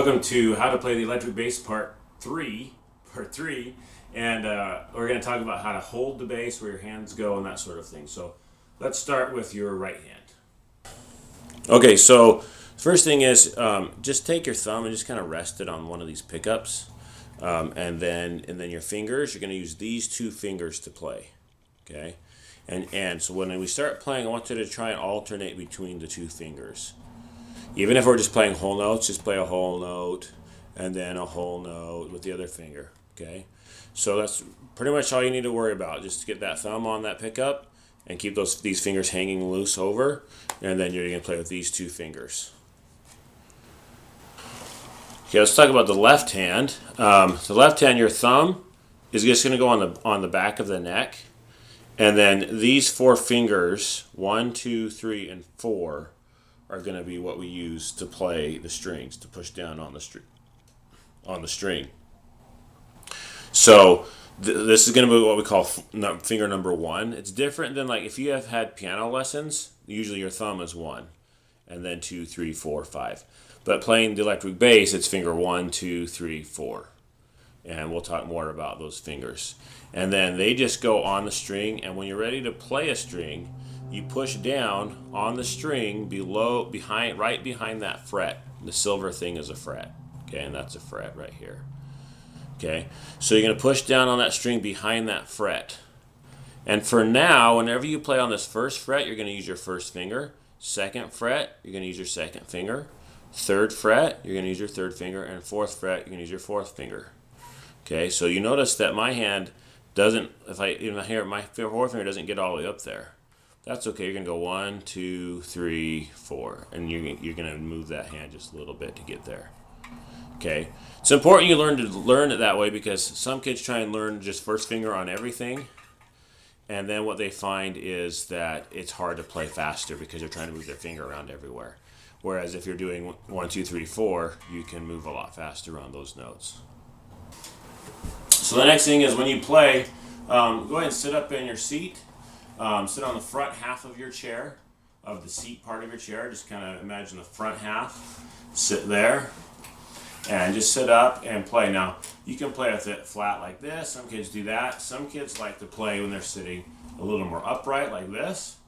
Welcome to How to Play the Electric Bass Part 3, and we're going to talk about how to hold the bass, where your hands go, and that sort of thing. So let's start with your right hand. Okay, so first thing is just take your thumb and just kind of rest it on one of these pickups, and then your fingers. You're going to use these two fingers to play. Okay, and so when we start playing, I want you to try and alternate between the two fingers. Even if we're just playing whole notes, just play a whole note and then a whole note with the other finger. Okay, so that's pretty much all you need to worry about. Just get that thumb on that pickup and keep these fingers hanging loose over, and then you're going to play with these two fingers. Okay, let's talk about the left hand. The left hand, your thumb is just going to go on the back of the neck, and then these four fingers, 1, 2, 3, and 4, are going to be what we use to play the strings, to push down on the string. So this is going to be what we call finger number 1. It's different than, like, if you have had piano lessons, usually your thumb is 1, and then 2, 3, 4, 5. But playing the electric bass, it's finger 1, 2, 3, 4. And we'll talk more about those fingers. And then they just go on the string, and when you're ready to play a string, you push down on the string right behind that fret. The silver thing is a fret. Okay, and that's a fret right here. Okay, so you're going to push down on that string behind that fret. And for now, whenever you play on this first fret, you're going to use your first finger. Second fret, you're going to use your second finger. Third fret, you're going to use your third finger. And fourth fret, you're going to use your fourth finger. Okay, so you notice that my hand doesn't, my fourth finger doesn't get all the way up there. That's okay. You're going to go 1, 2, 3, 4, and you're going to move that hand just a little bit to get there. Okay, it's important you learn it that way, because some kids try and learn just first finger on everything, and then what they find is that it's hard to play faster because they're trying to move their finger around everywhere. Whereas if you're doing 1, 2, 3, 4, you can move a lot faster on those notes. So the next thing is, when you play, go ahead and sit up in your seat. Sit on the front half of your chair, of the seat part of your chair. Just kind of imagine the front half. Sit there and just sit up and play. Now, you can play with it flat like this. Some kids do that. Some kids like to play when they're sitting a little more upright like this.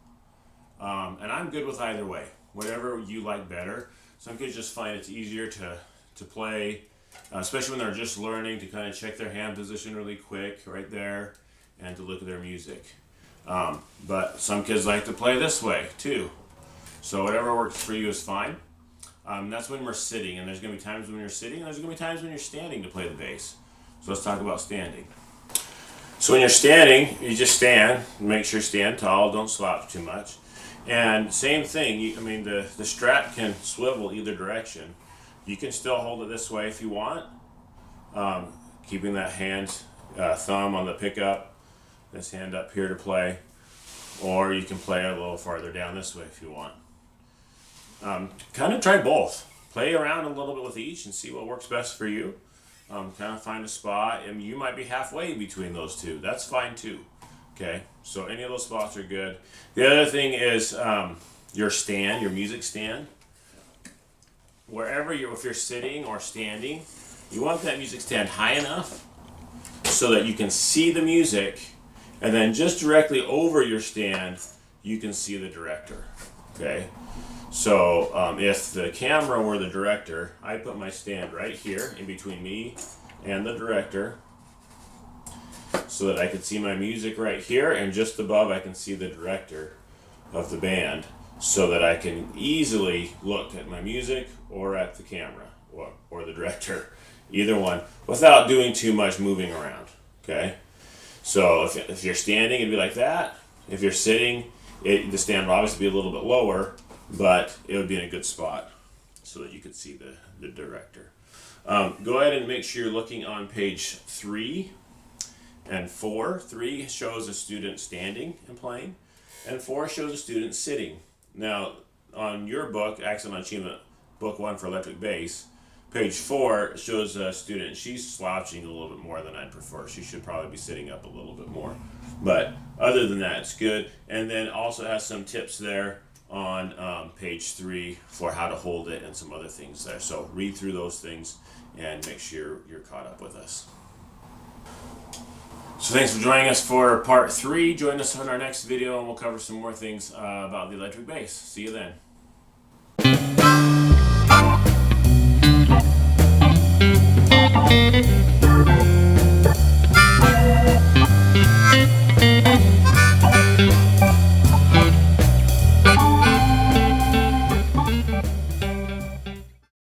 And I'm good with either way, whatever you like better. Some kids just find it's easier to play, especially when they're just learning, to kind of check their hand position really quick right there and to look at their music. But some kids like to play this way too. So whatever works for you is fine. That's when we're sitting, and there's going to be times when you're sitting, and there's going to be times when you're standing to play the bass. So let's talk about standing. So when you're standing, you just stand. Make sure you stand tall. Don't slouch too much. And same thing. The strap can swivel either direction. You can still hold it this way if you want, keeping that thumb on the pickup. This hand up here to play, or you can play a little farther down this way if you want. Kind of try both. Play around a little bit with each and see what works best for you. Kind of find a spot, and you might be halfway between those two. That's fine too. Okay, so any of those spots are good. The other thing is your stand, your music stand. If you're sitting or standing, you want that music stand high enough so that you can see the music. And then just directly over your stand, you can see the director. Okay? So if the camera were the director, I put my stand right here in between me and the director so that I could see my music right here, and just above I can see the director of the band, so that I can easily look at my music or at the camera or the director, either one, without doing too much moving around. Okay? So if you're standing, it'd be like that. If you're sitting, the stand will obviously be a little bit lower, but it would be in a good spot so that you could see the director. Go ahead and make sure you're looking on page 3 and 4. 3 shows a student standing and playing, and 4 shows a student sitting. Now, on your book, Excellent Achievement, Book 1 for Electric Bass, page 4 shows a student. She's slouching a little bit more than I'd prefer. She should probably be sitting up a little bit more. But other than that, it's good. And then also has some tips there on page 3 for how to hold it and some other things there. So read through those things and make sure you're caught up with us. So thanks for joining us for part 3. Join us on our next video and we'll cover some more things about the electric bass. See you then.